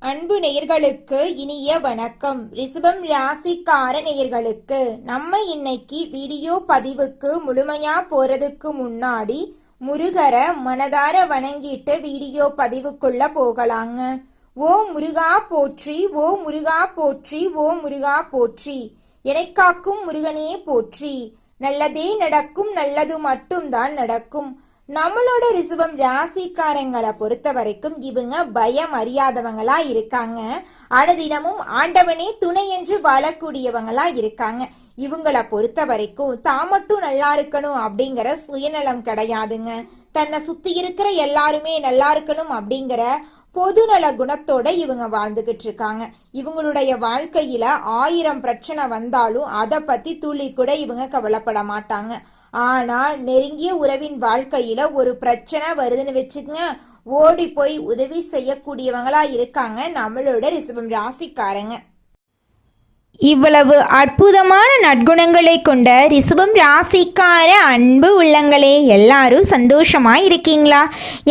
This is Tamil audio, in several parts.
அன்பு நேயர்களுக்கு இனிய வணக்கம். ரிஷபம் ராசிக்கார நேயர்களுக்கு நம்ம இன்னைக்கு வீடியோ பதிவுக்கு முழுமையா போறதுக்கு முன்னாடி முருகரை மனதார வணங்கிட்டு வீடியோ பதிவுக்குள்ள போகலாங்க. ஓ முருகா போற்றி, ஓ முருகா போற்றி, ஓ முருகா போற்றி, எனக்காக்கும் முருகனே போற்றி. நல்லதே நடக்கும், நல்லது மட்டும்தான் நடக்கும். நம்மளோட ரிஷபம் ராசிக்காரங்களை பொறுத்த வரைக்கும் இவங்க பயம் அறியாதவங்களா இருக்காங்க. அனுதினமும் ஆண்டவனே துணை என்று வாழக்கூடியவங்களா இருக்காங்க. இவங்கள பொறுத்த வரைக்கும் தான் மட்டும் நல்லா இருக்கணும் அப்படிங்கிற சுயநலம் கிடையாதுங்க. தன்னை சுத்தி இருக்கிற எல்லாருமே நல்லா இருக்கணும் அப்படிங்கிற பொதுநல குணத்தோட இவங்க வாழ்ந்துகிட்டு இருக்காங்க. இவங்களுடைய வாழ்க்கையில 1000 பிரச்சனை வந்தாலும் அதை பத்தி துளி கூட இவங்க கவலைப்பட மாட்டாங்க. ஆனா நெருங்கிய உறவின் வாழ்க்கையில ஒரு பிரச்சனை வருதுன்னு வச்சுக்கங்க, ஓடி போய் உதவி செய்யக்கூடியவங்களா இருக்காங்க நம்மளோட ரிஷபம் ராசிக்காரங்க. இவ்வளவு அற்புதமான நற்குணங்களை கொண்ட ரிஷபம் ராசிக்கார அன்பு உள்ளங்களே, எல்லாரும் சந்தோஷமா இருக்கீங்களா?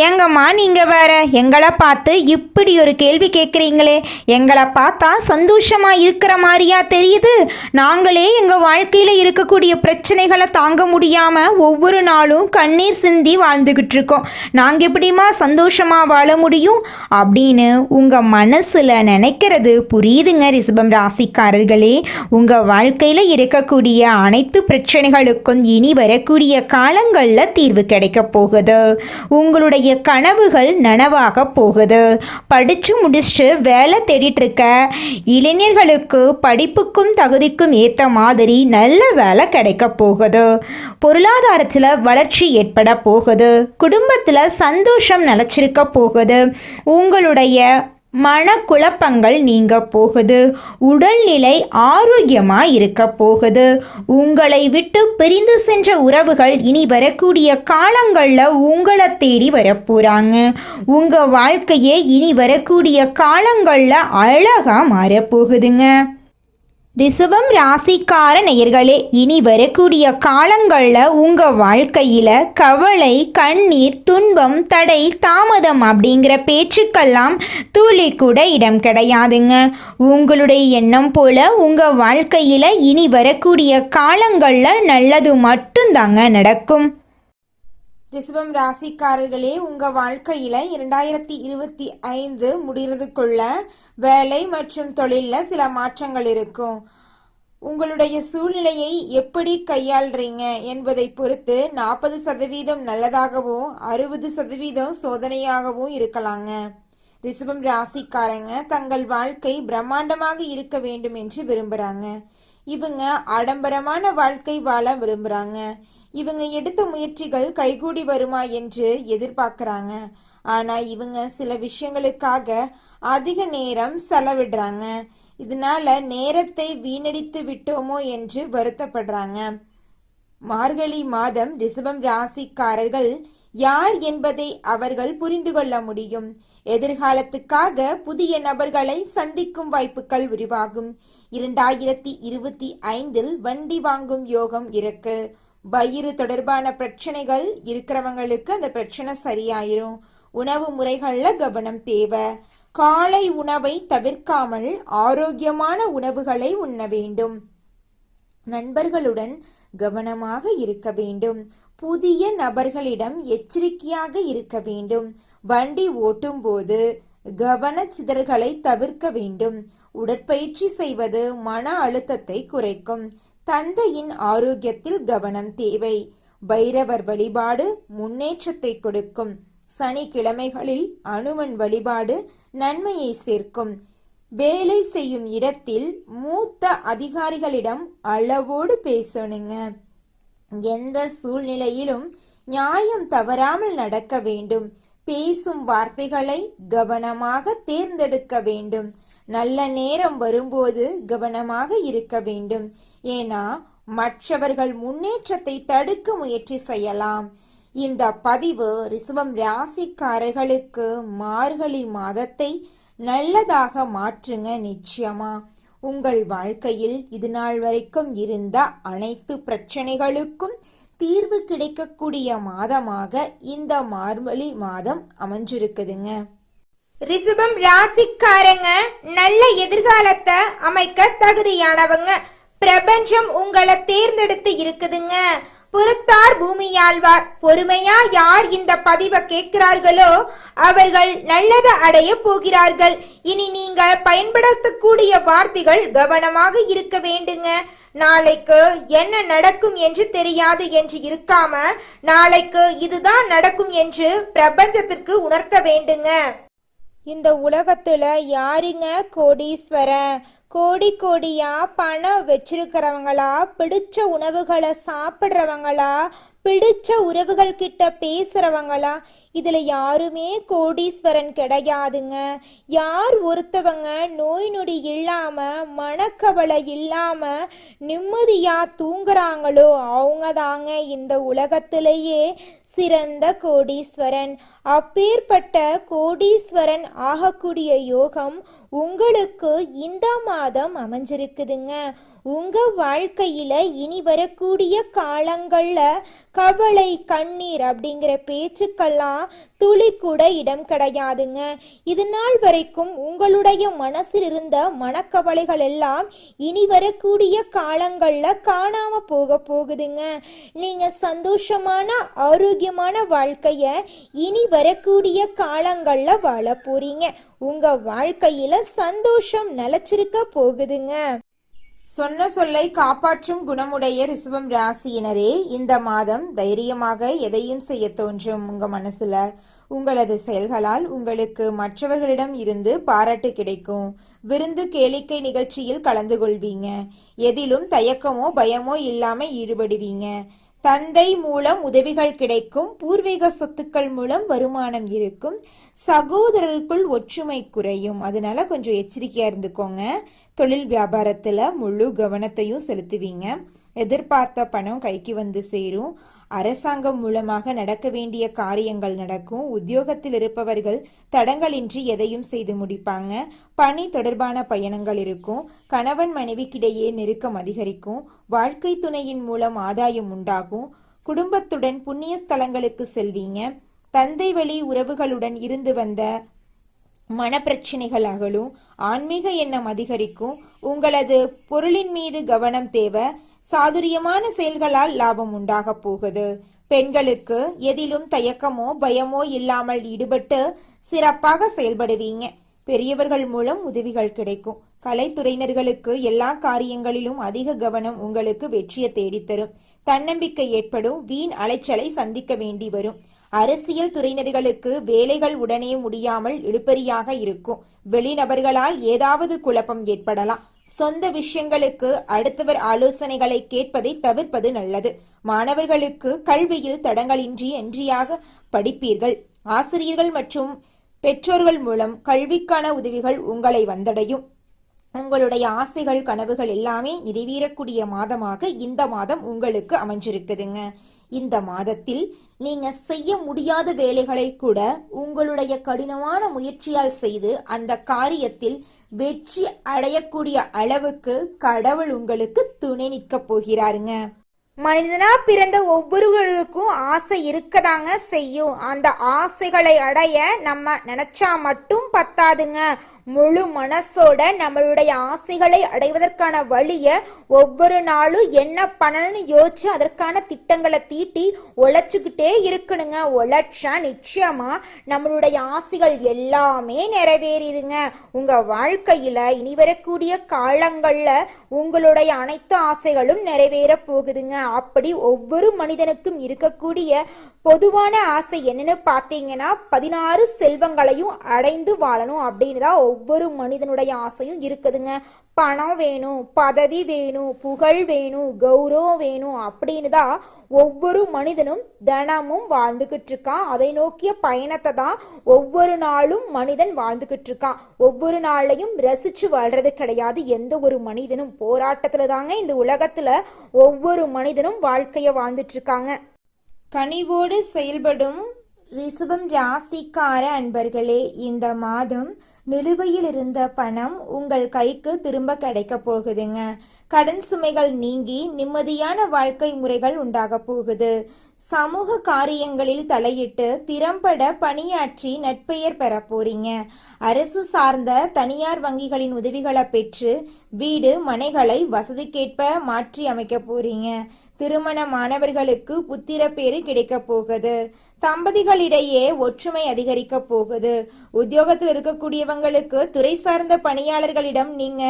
எங்கம்மா நீங்க வேற எங்களை பார்த்து இப்படி ஒரு கேள்வி கேட்குறீங்களே, எங்களை பார்த்தா சந்தோஷமா இருக்கிற மாதிரியா தெரியுது? நாங்களே எங்க வாழ்க்கையில இருக்கக்கூடிய பிரச்சனைகளை தாங்க முடியாம ஒவ்வொரு நாளும் கண்ணீர் சிந்தி வாழ்ந்துகிட்டு இருக்கோம். நாங்க எப்படிமா சந்தோஷமா வாழ முடியும் அப்படின்னு உங்க மனசுல நினைக்கிறது புரியுதுங்க ரிஷபம் ராசிக்காரர்கள். உங்க வாழ்க்கையில இருக்கக்கூடிய அனைத்து பிரச்சனைகளுக்கும் இனி வரக்கூடிய காலங்கள்ல தீர்வு கிடைக்க போகுது. உங்களுடைய கனவுகள் நனவாக போகுது. படிச்சு முடிச்சுட்டு வேலை தேடிட்டு இருக்க இளைஞர்களுக்கு படிப்புக்கும் தகுதிக்கும் ஏத்த மாதிரி நல்ல வேலை கிடைக்க போகுது. பொருளாதாரத்துல வளர்ச்சி ஏற்பட போகுது. குடும்பத்துல சந்தோஷம் நிலைச்சிருக்க போகுது. உங்களுடைய மனக்குழப்பங்கள் நீங்க போகுது. உடல்நிலை ஆரோக்கியமா இருக்க போகுது. உங்களை விட்டு பிரிந்து சென்ற உறவுகள் இனி வரக்கூடிய காலங்கள்ல உங்களை தேடி வரப்போறாங்க. உங்க வாழ்க்கையே இனி வரக்கூடிய காலங்கள்ல அழகா மாறப்போகுதுங்க. ரிஷபம் ராசிக்கார நேயர்களே, இனி வரக்கூடிய காலங்களில் உங்கள் வாழ்க்கையில் கவலை, கண்ணீர், துன்பம், தடை, தாமதம் அப்படிங்கிற பேச்சுக்கெல்லாம் துளி கூட இடம் கிடையாதுங்க. உங்களுடைய எண்ணம் போல உங்கள் வாழ்க்கையில் இனி வரக்கூடிய காலங்களில் நல்லது மட்டும்தாங்க நடக்கும். ரிஷபம் ராசிக்காரர்களே, உங்க வாழ்க்கையில 2025 முடிகிறதுக்குள்ள வேலை மற்றும் தொழில்ல சில மாற்றங்கள் இருக்கும். உங்களுடைய சூழ்நிலையை எப்படி கையாள்றீங்க என்பதை பொறுத்து 40% நல்லதாகவும் 60% சோதனையாகவும் இருக்கலாங்க. ரிஷபம் ராசிக்காரங்க தங்கள் வாழ்க்கை பிரம்மாண்டமாக இருக்க வேண்டும் என்று விரும்புறாங்க. இவங்க ஆடம்பரமான வாழ்க்கை வாழ விரும்புறாங்க. இவங்க எடுத்த முயற்சிகள் கைகூடி வருமா என்று எதிர்பார்க்கறாங்க. ஆனா இவங்க சில விஷயங்களுக்காக அதிக நேரம் செலவிடுறாங்க. இதனால நேரத்தை வீணடித்து விட்டோமோ என்று வருத்தப்படுறாங்க. மார்கழி மாதம் ரிஷபம் ராசிக்காரர்கள் யார் என்பதை அவர்கள் புரிந்து கொள்ள முடியும். எதிர்காலத்துக்காக புதிய நபர்களை சந்திக்கும் வாய்ப்புகள் உருவாகும். 2025 வண்டி வாங்கும் யோகம் இருக்கு. வயிறு தொடர்பான பிரச்சனைகள் இருக்கிறவங்களுக்கு அந்த பிரச்சனை சரியாயிரும். உணவு முறைகள்ல கவனம் தேவை. காலை உணவை தவிர்க்காமல் ஆரோக்கியமான உணவுகளை உண்ண வேண்டும். நண்பர்களுடன் கவனமாக இருக்க வேண்டும். புதிய நபர்களிடம் எச்சரிக்கையாக இருக்க வேண்டும். வண்டி ஓட்டும் போது கவனச்சிதறல்களை தவிர்க்க வேண்டும். உடற்பயிற்சி செய்வது மன அழுத்தத்தை குறைக்கும். தந்தையின் ஆரோக்கியத்தில் கவனம் தேவை. பைரவர் வழிபாடு முன்னேற்றத்தை கொடுக்கும். சனிக்கிழமைகளில் அனுமன் வழிபாடு நன்மையை சேர்க்கும். வேலை செய்யும் இடத்தில் மூத்த அதிகாரிகளிடம் அளவோடு பேசணுங்க. எந்த சூழ்நிலையிலும் நியாயம் தவறாமல் நடக்க வேண்டும். பேசும் வார்த்தைகளை கவனமாக தேர்ந்தெடுக்க வேண்டும். நல்ல நேரம் வரும்போது கவனமாக இருக்க வேண்டும். ஏன்னா மற்றவர்கள் முன்னேற்றத்தை தடுக்க முயற்சி செய்யலாம். இந்த பதிவு ரிஷபம் ராசிக்காரர்களுக்கு மார்கழி மாதத்தை நல்லதாக மாற்றுங்க. நிச்சயமா உங்கள் வாழ்க்கையில் இது நாள் வரைக்கும் இருந்த அனைத்து பிரச்சனைகளுக்கும் தீர்வு கிடைக்கக்கூடிய மாதமாக இந்த மார்கழி மாதம் அமைஞ்சிருக்குதுங்க. ரிஷபம் ராசிக்காரங்க நல்ல எதிர்காலத்தை அமைக்க தகுதியானவங்க. பிரபஞ்சம் உங்களை தேர்ந்தெடுத்து இருக்குதுங்க. பொறுத்தார் பூமியாழ்வார். பொறுமையா யார் இந்த பதிவை கேட்கிறார்களோ அவர்கள் நல்லதை அடைய போகிறார்கள். இனி நீங்கள் பயன்படுத்தக்கூடிய வார்த்தைகள் கவனமாக இருக்க வேண்டுங்க. நாளைக்கு என்ன நடக்கும் என்று தெரியாது என்று இருக்காம நாளைக்கு இதுதான் நடக்கும் என்று பிரபஞ்சத்திற்கு உணர்த்த வேண்டுங்க. இந்த உலகத்துல யாருங்க கோடீஸ்வரன்? கோடி கோடியா பணம் வச்சிருக்கிறவங்களா, பிடிச்ச உணவுகளை சாப்பிட்றவங்களா, பிடிச்ச உறவுகள் கிட்ட பேசுறவங்களா? இதுல யாருமே கோடீஸ்வரன் கிடையாதுங்க. யார் ஒருத்தவங்க நோய் நொடி இல்லாம மனக்கவலை இல்லாம நிம்மதியா தூங்குறாங்களோ அவங்க தாங்க இந்த உலகத்திலேயே சிறந்த கோடீஸ்வரன். அப்பேற்பட்ட கோடீஸ்வரன் ஆகக்கூடிய யோகம் உங்களுக்கு இந்த மாதம் அமைஞ்சிருக்குதுங்க. உங்க வாழ்க்கையில இனி வரக்கூடிய காலங்கள்ல கவலை கண்ணீர் அப்படிங்கிற பேச்சுக்கெல்லாம் துளி கூட இடம் கிடையாதுங்க. இது நாள் வரைக்கும் உங்களுடைய மனசில் இருந்த மனக்கவலைகள் எல்லாம் இனி வரக்கூடிய காலங்கள்ல காணாம போகுதுங்க. நீங்க சந்தோஷமான ஆரோக்கியமான வாழ்க்கைய இனி வரக்கூடிய காலங்கள்ல வாழ போறீங்க. உங்க வாழ்க்கையில சந்தோஷம் நிலைச்சிருக்க போகுதுங்க. சொன்ன சொல்லை காப்பாற்றும் குணமுடைய ரிஷபம் ராசியினரே, இந்த மாதம் தைரியமாக எதையும் செய்ய தோன்றும். உங்க மனசுல உங்களது செயல்களால் உங்களுக்கு மற்றவர்களிடம் இருந்து பாராட்டு கிடைக்கும். விருந்து கேளிக்கை நிகழ்ச்சியில் கலந்து கொள்வீங்க. எதிலும் தயக்கமோ பயமோ இல்லாம ஈடுபடுவீங்க. தந்தை மூலம் உதவிகள் கிடைக்கும். பூர்வீக சொத்துக்கள் மூலம் வருமானம் இருக்கும். சகோதரருக்குள் ஒற்றுமை குறையும். அதனால கொஞ்சம் எச்சரிக்கையா இருந்துக்கோங்க. தொழில் வியாபாரத்துல முழு கவனத்தையும் செலுத்துவீங்க. எதிர்பார்த்த பணம் கைக்கு வந்து சேரும். அரசாங்கம் மூலமாக நடக்க வேண்டிய காரியங்கள் நடக்கும். உத்தியோகத்தில் இருப்பவர்கள் தடங்களின்றி எதையும் செய்து முடிப்பாங்க. பணி தொடர்பான பயணங்கள் இருக்கும். கணவன் மனைவிக்கிடையே நெருக்கம் அதிகரிக்கும். வாழ்க்கை துணையின் மூலம் ஆதாயம் உண்டாகும். குடும்பத்துடன் புண்ணிய ஸ்தலங்களுக்கு செல்வீங்க. தந்தை வழி உறவுகளுடன் இருந்து வந்த மனப்பிரச்சனைகள் அகலும். ஆன்மீக எண்ணம் அதிகரிக்கும். உங்களது பொருளின் மீது கவனம் தேவை. சாதுரியமான செயல்களால் லாபம் உண்டாக போகுது. பெண்களுக்கு எதிலும் தயக்கமோ பயமோ இல்லாமல் ஈடுபட்டு சிறப்பாக செயல்படுவீங்க. பெரியவர்கள் மூலம் உதவிகள் கிடைக்கும். கலைத்துறையினர்களுக்கு எல்லா காரியங்களிலும் அதிக கவனம் உங்களுக்கு வெற்றியை தேடித்தரும். தன்னம்பிக்கை ஏற்படும். வீண் அலைச்சலை சந்திக்க வேண்டி வரும். அரசியல் துறையினர்களுக்கு வேலைகள் உடனே முடியாமல் இழுபறியாக இருக்கும். வெளிநபர்களால் ஏதாவது குழப்பம் ஏற்படலாம். சொந்த விஷயங்களுக்கு அடுத்தவர் ஆலோசனைகளை கேட்பதை தவிர்ப்பது நல்லது. மாணவர்களுக்கு கல்வியில் தடங்களின்றி நன்றியாக படிப்பீர்கள். ஆசிரியர்கள் மற்றும் பெற்றோர்கள் மூலம் கல்விக்கான உதவிகள் உங்களை வந்தடையும். உங்களுடைய ஆசைகள் கனவுகள் எல்லாமே நிறைவேறக்கூடிய மாதமாக இந்த மாதம் உங்களுக்கு அமைஞ்சிருக்குதுங்க. இந்த மாதத்தில் நீங்க செய்ய முடியாத வேலைகளை கூட உங்களுடைய கடினமான முயற்சியால் செய்து அந்த காரியத்தில் வெற்றி அடையக்கூடிய அளவுக்கு கடவுள் உங்களுக்கு துணை நிற்க போகிறாருங்க. மனிதனா பிறந்த ஒவ்வொருவருக்கும் ஆசை இருக்கதாங்க செய்யும். அந்த ஆசைகளை அடைய நம்ம நினைச்சா மட்டும் பத்தாதுங்க. முழு மனசோட நம்மளுடைய ஆசைகளை அடைவதற்கான வழிய ஒவ்வொரு நாளும் என்ன பண்ணணும்னு யோசிச்சு அதற்கான திட்டங்களை தீட்டி உழைச்சுக்கிட்டே இருக்கணுங்க. உழைச்சா நிச்சயமா நம்மளுடைய ஆசைகள் எல்லாமே நிறைவேறிடுங்க. உங்க வாழ்க்கையில இனி வரக்கூடிய காலங்கள்ல உங்களுடைய அனைத்து ஆசைகளும் நிறைவேற போகுதுங்க. அப்படி ஒவ்வொரு மனிதனுக்கும் இருக்கக்கூடிய பொதுவான ஆசை என்னன்னு பார்த்தீங்கன்னா 16 செல்வங்களையும் அடைந்து வாழணும் அப்படின்னு தான் ஒவ்வொரு மனிதனுடைய ஆசையும் இருக்குதுங்க. பணம் வேணும், பதவி வேணும், புகழ் வேணும், கௌரவம் வேணும் அப்படின்னு தான் ஒவ்வொரு மனிதனும் தினமும் வாழ்ந்துகிட்டு இருக்கான். அதை நோக்கிய பயணத்தை தான் ஒவ்வொரு நாளும் மனிதன் வாழ்ந்துகிட்டு இருக்கான். ஒவ்வொரு நாளையும் ரசிச்சு வாழ்றது கிடையாது. எந்த ஒரு மனிதனும் போராட்டத்துல தாங்க இந்த உலகத்துல ஒவ்வொரு மனிதனும் வாழ்க்கைய வாழ்ந்துட்டு இருக்காங்க. கனிவோடு செயல்படும் ரிஷபம் ராசிக்கார அன்பர்களே, இந்த மாதம் நிலுவையில் இருந்த பணம் உங்கள் கைக்கு திரும்ப கிடைக்க போகுதுங்க. கடன் சுமைகள் நீங்கி நிம்மதியான வாழ்க்கை முறைகள் உண்டாக போகுது. சமூக காரியங்களில் தலையிட்டு திறம்பட பணியாற்றி நற்பெயர் பெற போறீங்க. அரசு சார்ந்த தனியார் வங்கிகளின் உதவிகளை பெற்று வீடு மனைகளை வசதிக்கேற்ப மாற்றி அமைக்க போறீங்க. திருமணமானவர்களுக்கு புத்திர பேரு கிடைக்க போகுது. தம்பதிகளிடையே ஒற்றுமை அதிகரிக்க போகுது. உத்தியோகத்தில் இருக்கக்கூடியவங்களுக்கு துறை சார்ந்த பணியாளர்களிடம் நீங்க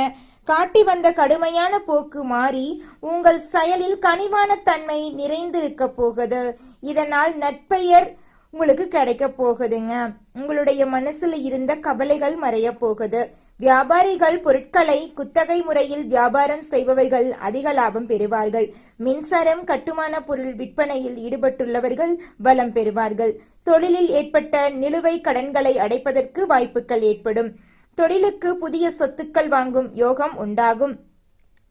காட்டி வந்த கடுமையான போக்கு மாறி உங்கள் செயலில் கனிவான தன்மை நிறைந்திருக்க போகுது. இதனால் நற்பெயர் உங்களுக்கு கிடைக்க போகுதுங்க. உங்களுடைய மனசுல இருந்த கவலைகள் மறைய போகுது. வியாபாரிகள் பொருட்களை குத்தகை முறையில் வியாபாரம் செய்பவர்கள் அதிக லாபம் பெறுவார்கள். மின்சாரம் கட்டுமான பொருள் விற்பனையில் ஈடுபட்டுள்ளவர்கள் பலம் பெறுவார்கள். தொழிலில் ஏற்பட்ட நிலுவை கடன்களை அடைப்பதற்கு வாய்ப்புகள் ஏற்படும். தொழிலுக்கு புதிய சொத்துக்கள் வாங்கும் யோகம் உண்டாகும்.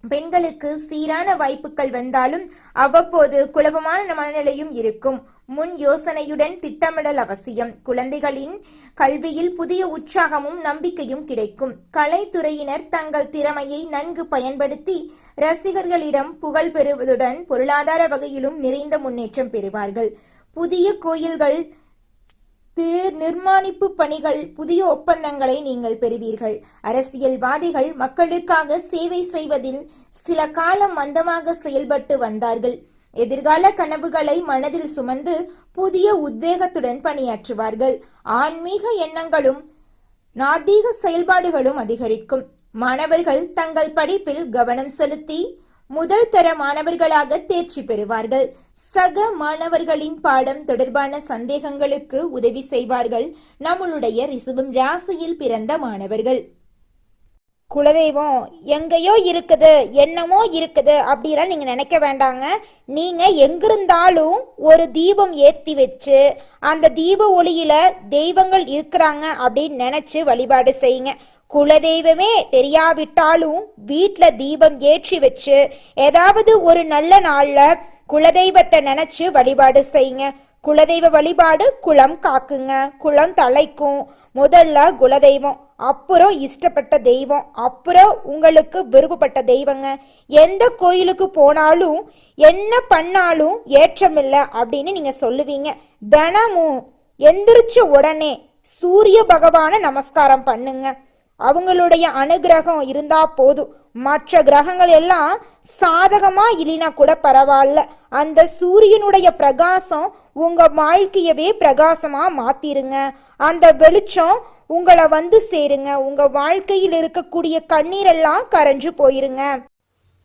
பெண்களுக்கு சீரான வாய்ப்புகள் வந்தாலும் அவ்வப்போது குழப்பமான மனநிலையும் இருக்கும். முன் யோசனையுடன் திட்டமிடல் அவசியம். குழந்தைகளின் கல்வியில் புதிய உற்சாகமும் நம்பிக்கையும் கிடைக்கும். கலைத்துறையினர் தங்கள் திறமையை நன்கு பயன்படுத்தி ரசிகர்களிடம் புகழ் பெறுவதுடன் பொருளாதார வகையிலும் நிறைந்த முன்னேற்றம் பெறுவார்கள். புதிய கோயில்கள் நிர்மாணிப்பு பணிகள் புதிய ஒப்பந்தங்களை நீங்கள் பெறுவீர்கள். அரசியல்வாதிகள் மக்களுக்காக சேவை செய்வதில் சில காலம் மந்தமாக செயல்பட்டு வந்தார்கள். எதிர்கால கனவுகளை மனதில் சுமந்து புதிய உத்வேகத்துடன் பணியாற்றுவார்கள். ஆன்மீக எண்ணங்களும் நாதீக செயல்பாடுகளும் அதிகரிக்கும். மாணவர்கள் தங்கள் படிப்பில் கவனம் செலுத்தி முதல் தர மாணவர்களாக தேர்ச்சி பெறுவார்கள். சக மாணவர்களின் பாடம் தொடர்பான சந்தேகங்களுக்கு உதவி செய்வார்கள். நம்மளுடைய ரிஷபம் ராசியில் பிறந்த மாணவர்கள். குலதெய்வம் எங்கேயோ இருக்குது, என்னமோ இருக்குது அப்படிலாம் நீங்க நினைக்க வேண்டாங்க. நீங்க எங்கிருந்தாலும் ஒரு தீபம் ஏற்றி வச்சு அந்த தீப ஒளியில தெய்வங்கள் இருக்கிறாங்க அப்படின்னு நினைச்சு வழிபாடு செய்யுங்க. குலதெய்வமே தெரியாவிட்டாலும் வீட்டுல தீபம் ஏற்றி வச்சு ஏதாவது ஒரு நல்ல நாள்ல குலதெய்வத்தை நினைச்சு வழிபாடு செய்யுங்க. குலதெய்வ வழிபாடு குலம் காக்குங்க, குலம் தலைக்கும். முதல்ல குலதெய்வம், அப்புறம் இஷ்டப்பட்ட தெய்வம், அப்புறம் உங்களுக்கு விருப்பப்பட்ட தெய்வங்க. எந்த கோயிலுக்கு போனாலும் என்ன பண்ணாலும் ஏற்றமில்லை அப்படின்னு நீங்க சொல்லுவீங்க. தினமும் எந்திரிச்ச உடனே சூரிய பகவான நமஸ்காரம் பண்ணுங்க. அவங்களுடைய அனுகிரகம் இருந்தா போதும். மற்ற கிரகங்கள் எல்லாம் சாதகமா இல்லைனா கூட பரவாயில்ல. அந்த சூரியனுடைய பிரகாசம் உங்க வாழ்க்கையவே பிரகாசமா மாத்திருங்க. அந்த வெளிச்சம் உங்களை வந்து சேருங்க. உங்க வாழ்க்கையில் இருக்கக்கூடிய கண்ணீரெல்லாம் கரைஞ்சு போயிருங்க.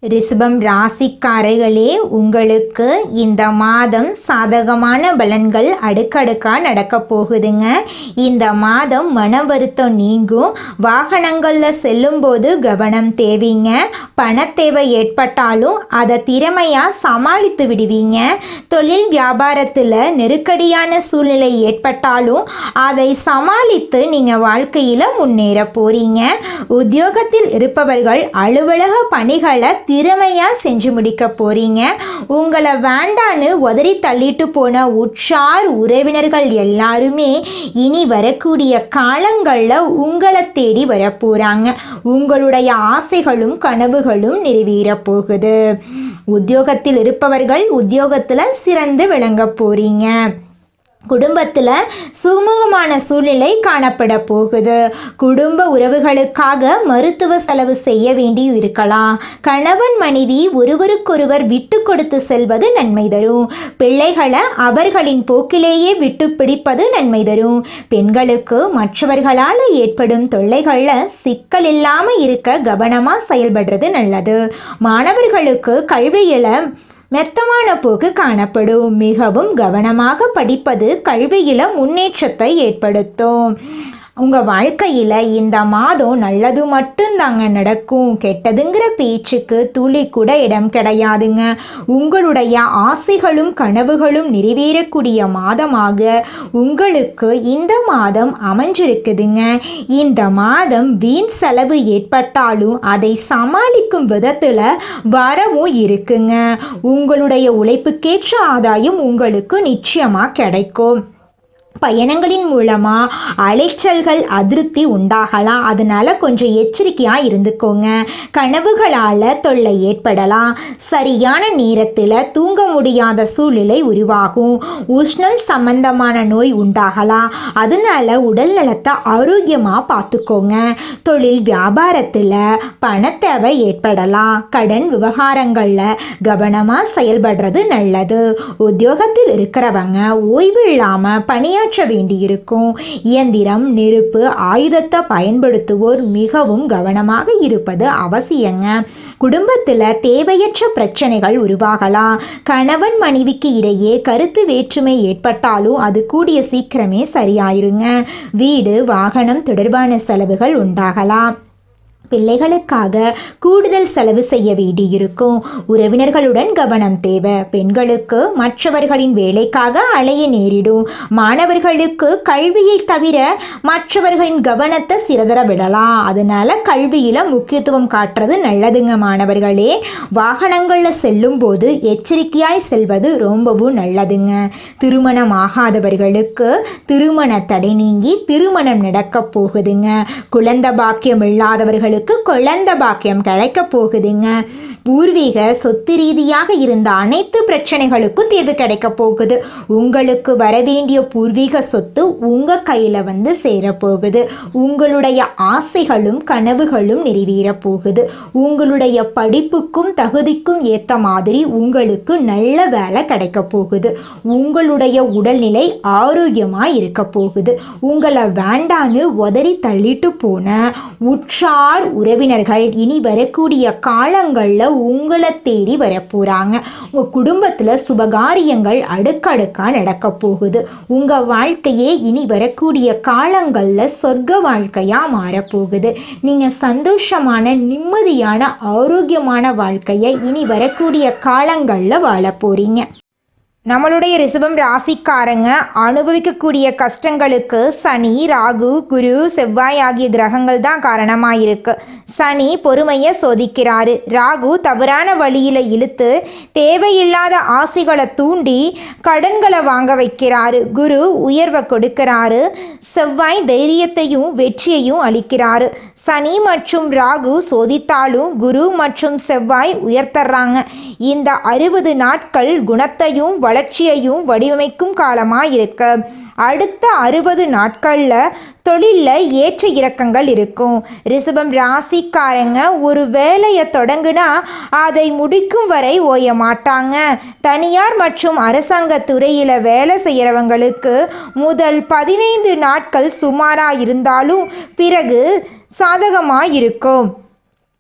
ரிஷபம் ராசிக்காரர்களே, உங்களுக்கு இந்த மாதம் சாதகமான பலன்கள் அடுக்கடுக்கா நடக்க போகுதுங்க. இந்த மாதம் மன வருத்தம் நீங்கும். வாகனங்களில் செல்லும்போது கவனம் தேவைங்க. பணத்தேவை ஏற்பட்டாலும் அதை திறமையாக சமாளித்து விடுவீங்க. தொழில் வியாபாரத்தில் நெருக்கடியான சூழ்நிலை ஏற்பட்டாலும் அதை சமாளித்து நீங்கள் வாழ்க்கையில் முன்னேற போறீங்க. உத்தியோகத்தில் இருப்பவர்கள் அலுவலக பணிகளை திறமையா செஞ்சு முடிக்க போறீங்க. உங்களை வேண்டான்னு உதறி தள்ளிட்டு போன உற்றார் உறவினர்கள் எல்லாருமே இனி வரக்கூடிய காலங்களில் உங்களை தேடி வர போறாங்க. உங்களுடைய ஆசைகளும் கனவுகளும் நிறைவேற போகுது. உத்தியோகத்தில் இருப்பவர்கள் உத்தியோகத்தில் சிறந்து விளங்க போறீங்க. குடும்பத்தில் சுமூகமான சூழ்நிலை காணப்பட போகுது. குடும்ப உறவுகளுக்காக மருத்துவ செலவு செய்ய வேண்டி இருக்கலாம். கணவன் மனைவி ஒருவருக்கொருவர் விட்டு கொடுத்து செல்வது நன்மை தரும். பிள்ளைகளை அவர்களின் போக்கிலேயே விட்டு பிடிப்பது நன்மை தரும். பெண்களுக்கு மற்றவர்களால் ஏற்படும் தொல்லைகளில் சிக்கல் இல்லாமல் இருக்க கவனமாக செயல்படுறது நல்லது. மாணவர்களுக்கு கல்வியில் மெத்தமான போக்கு காணப்படும். மிகவும் கவனமாக படிப்பது கல்வியில் முன்னேற்றத்தை ஏற்படுத்தும். உங்கள் வாழ்க்கையில் இந்த மாதம் நல்லது மட்டும்தாங்க நடக்கும். கெட்டதுங்கிற பேச்சுக்கு துளி கூட இடம் கிடையாதுங்க. உங்களுடைய ஆசைகளும் கனவுகளும் நிறைவேறக்கூடிய மாதமாக உங்களுக்கு இந்த மாதம் அமைஞ்சிருக்குதுங்க. இந்த மாதம் வீண் செலவு ஏற்பட்டாலும் அதை சமாளிக்கும் விதத்தில் வரவும் இருக்குங்க. உங்களுடைய உழைப்புக்கேற்ற ஆதாயம் உங்களுக்கு நிச்சயமாக கிடைக்கும். பயணங்களின் மூலமாக அலைச்சல்கள் அதிருப்தி உண்டாகலாம். அதனால் கொஞ்சம் எச்சரிக்கையாக இருந்துக்கோங்க. கனவுகளால் தொல்லை ஏற்படலாம். சரியான நேரத்தில் தூங்க முடியாத சூழ்நிலை உருவாகும். உஷ்ணம் சம்பந்தமான நோய் உண்டாகலாம். அதனால் உடல் நலத்தை ஆரோக்கியமாக பார்த்துக்கோங்க. தொழில் வியாபாரத்தில் பணத்தேவை ஏற்படலாம். கடன் விவகாரங்களில் கவனமாக செயல்படுறது நல்லது. உத்தியோகத்தில் இருக்கிறவங்க ஓய்வு இல்லாமல் பணியாற்ற வேண்டியிருக்கும். இயந்திரம், நெருப்பு, ஆயுதத்தை பயன்படுத்துவோர் மிகவும் கவனமாக இருப்பது அவசியங்க. குடும்பத்தில் தேவையற்ற பிரச்சனைகள் உருவாகலாம். கணவன் மனைவிக்கு இடையே கருத்து வேற்றுமை ஏற்பட்டாலும் அது கூடிய சீக்கிரமே சரியாயிருங்க. வீடு, வாகனம் தொடர்பான செலவுகள் உண்டாகலாம். பிள்ளைகளுக்காக கூடுதல் செலவு செய்ய வேண்டியிருக்கும். உறவினர்களுடன் கவனம் தேவை. பெண்களுக்கு மற்றவர்களின் வேலைக்காக அலைய நேரிடும். மாணவர்களுக்கு கல்வியை தவிர மற்றவர்களின் கவனத்தை சிதற விடலாம். அதனால கல்வியில் முக்கியத்துவம் காட்டுறது நல்லதுங்க மாணவர்களே. வாகனங்களில் செல்லும் போது எச்சரிக்கையாய் செல்வது ரொம்பவும் நல்லதுங்க. திருமணம் ஆகாதவர்களுக்கு திருமண தடை நீங்கி திருமணம் நடக்க போகுதுங்க. குழந்தை பாக்கியம் இல்லாதவர்களுக்கு குழந்தை பாக்கியம் கிடைக்க போகுதுங்க. பூர்வீக சொத்து ரீதியாக இருந்த அனைத்து பிரச்சனைகளுக்கும் தீர்வு கிடைக்க போகுது. உங்களுக்கு வரவேண்டிய பூர்வீக சொத்து உங்க கையில வந்து சேரப்போகுது. உங்களுடைய ஆசைகளும் கனவுகளும் நிறைவேற போகுது. உங்களுடைய படிப்புக்கும் தகுதிக்கும் ஏற்ற மாதிரி உங்களுக்கு நல்ல வேலை கிடைக்க போகுது. உங்களுடைய உடல்நிலை ஆரோக்கியமாக இருக்க போகுது. உங்களை வேண்டான்னு உதறி தள்ளிட்டு போன உற்றார் உறவினர்கள் இனி வரக்கூடிய காலங்களில் உங்களை தேடி வரப்போகிறாங்க. உங்கள் குடும்பத்தில் சுபகாரியங்கள் அடுக்கடுக்காக நடக்க போகுது. உங்கள் வாழ்க்கையே இனி வரக்கூடிய காலங்களில் சொர்க்க வாழ்க்கையாக மாறப்போகுது. நீங்கள் சந்தோஷமான, நிம்மதியான, ஆரோக்கியமான வாழ்க்கையை இனி வரக்கூடிய காலங்களில் வாழ போகிறீங்க. நம்மளுடைய ரிஷபம் ராசிக்காரங்க அனுபவிக்கக்கூடிய கஷ்டங்களுக்கு சனி, ராகு, குரு, செவ்வாய் ஆகிய கிரகங்கள் தான் காரணமாக இருக்கு. சனி பொறுமையை சோதிக்கிறாரு. ராகு தவறான வழியில் இழுத்து தேவையில்லாத ஆசைகளை தூண்டி கடன்களை வாங்க வைக்கிறாரு. குரு உயர்வை கொடுக்கிறாரு. செவ்வாய் தைரியத்தையும் வெற்றியையும் அளிக்கிறாரு. சனி மற்றும் ராகு சோதித்தாலும் குரு மற்றும் செவ்வாய் உயர்த்தர்றாங்க. இந்த 60 நாட்கள் குணத்தையும் வளர்ச்சியையும் வடிவமைக்கும் காலமாக இருக்கு. அடுத்த 60 நாட்களில் தொழிலில் ஏற்ற இறக்கங்கள் இருக்கும். ரிஷபம் ராசிக்காரங்க ஒரு வேலையை தொடங்குனா அதை முடிக்கும் வரை ஓய மாட்டாங்க. தனியார் மற்றும் அரசாங்க துறையில் வேலை செய்கிறவங்களுக்கு முதல் 15 நாட்கள் சுமாராக இருந்தாலும் பிறகு சாதகமாக இருக்கும்.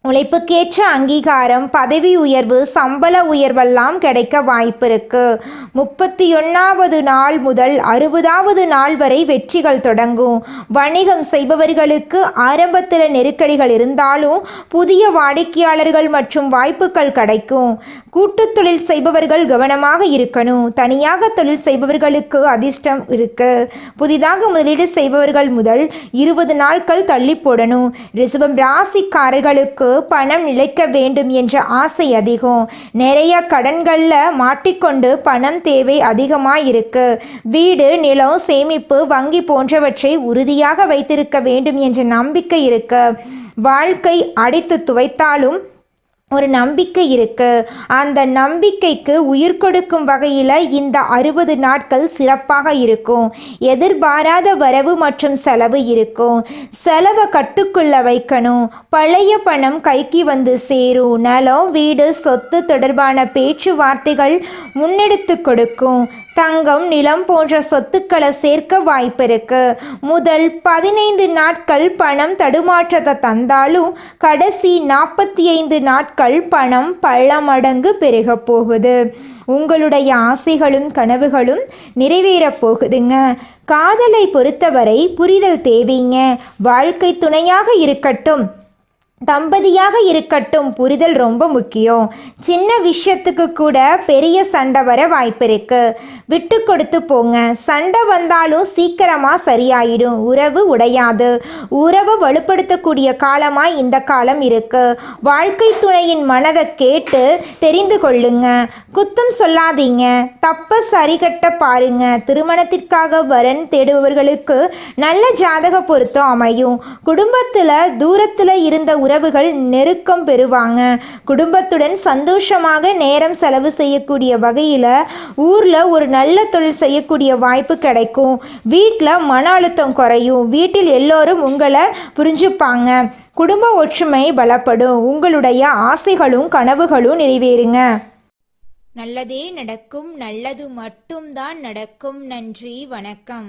உழைப்புக்கேற்ற அங்கீகாரம், பதவி உயர்வு, சம்பள உயர்வெல்லாம் கிடைக்க வாய்ப்பு இருக்கு. 31வது நாள் முதல் 60வது நாள் வரை வெற்றிகள் தொடங்கும். வணிகம் செய்பவர்களுக்கு ஆரம்பத்தில் நெருக்கடிகள் இருந்தாலும் புதிய வாடிக்கையாளர்கள் மற்றும் வாய்ப்புகள் கிடைக்கும். கூட்டுத் தொழில் செய்பவர்கள் கவனமாக இருக்கணும். தனியாக தொழில் செய்பவர்களுக்கு அதிர்ஷ்டம் இருக்கு. புதிதாக முதலீடு செய்பவர்கள் முதல் 20 நாட்கள் தள்ளி போடணும். ரிஷபம் ராசிக்காரர்களுக்கு பணம் நிலைக்க வேண்டும் என்ற ஆசை அதிகம். நிறைய கடன்களில் மாட்டிக்கொண்டு பணம் தேவை அதிகமாக இருக்கு. வீடு, நிலம், சேமிப்பு, வங்கி போன்றவற்றை உறுதியாக வைத்திருக்க வேண்டும் என்ற நம்பிக்கை இருக்கு. வாழ்க்கை அடித்து துவைத்தாலும் ஒரு நம்பிக்கை இருக்கு. அந்த நம்பிக்கைக்கு உயிர் கொடுக்கும் வகையில் இந்த 60 நாட்கள் சிறப்பாக இருக்கும். எதிர்பாராத வரவு மற்றும் செலவு இருக்கும். செலவை கட்டுக்குள்ள வைக்கணும். பழைய பணம் கைக்கு வந்து சேரும். நிலம், வீடு, சொத்து தொடர்பான பேச்சுவார்த்தைகள் முன்னெடுத்து கொடுக்கும். தங்கம், நிலம் போன்ற சொத்துக்களை சேர்க்க வாய்ப்பு இருக்கு. முதல் 15 நாட்கள் பணம் தடுமாற்றத்தை தந்தாலும் கடைசி 45 நாட்கள் பணம் பல மடங்கு பெருக போகுது. உங்களுடைய ஆசைகளும் கனவுகளும் நிறைவேறப் போகுதுங்க. காதலை பொறுத்தவரை புரிதல் தேவைங்க. வாழ்க்கை துணையாக இருக்கட்டும், தம்பதியாக இருக்கட்டும், புரிதல் ரொம்ப முக்கியம். சின்ன விஷயத்துக்கு கூட பெரிய சண்டை வர வாய்ப்பு இருக்கு. விட்டு கொடுத்து போங்க. சண்டை வந்தாலும் சீக்கிரமா சரியாயிடும். உறவு உடையாது. உறவை வலுப்படுத்தக்கூடிய காலமாய் இந்த காலம் இருக்கு. வாழ்க்கை துணையின் மனதை கேட்டு தெரிந்து கொள்ளுங்க. குத்தம் சொல்லாதீங்க. தப்ப சரிகட்ட பாருங்க. திருமணத்திற்காக வரன் தேடுபவர்களுக்கு நல்ல ஜாதக பொருத்தம் அமையும். குடும்பத்தில் தூரத்தில் இருந்த உறவுகள் நெருக்கம் பெறுவாங்க. குடும்பத்துடன் சந்தோஷமாக நேரம் செலவு செய்யக்கூடிய வகையில் ஊரில் ஒரு நல்ல தொழில் செய்யக்கூடிய வாய்ப்பு கிடைக்கும். வீட்டில் மன அழுத்தம் குறையும். வீட்டில் எல்லோரும் உங்களை புரிஞ்சுப்பாங்க. குடும்ப ஒற்றுமை பலப்படும். உங்களுடைய ஆசைகளும் கனவுகளும் நிறைவேறுங்க. நல்லதே நடக்கும். நல்லது மட்டும்தான் நடக்கும். நன்றி, வணக்கம்.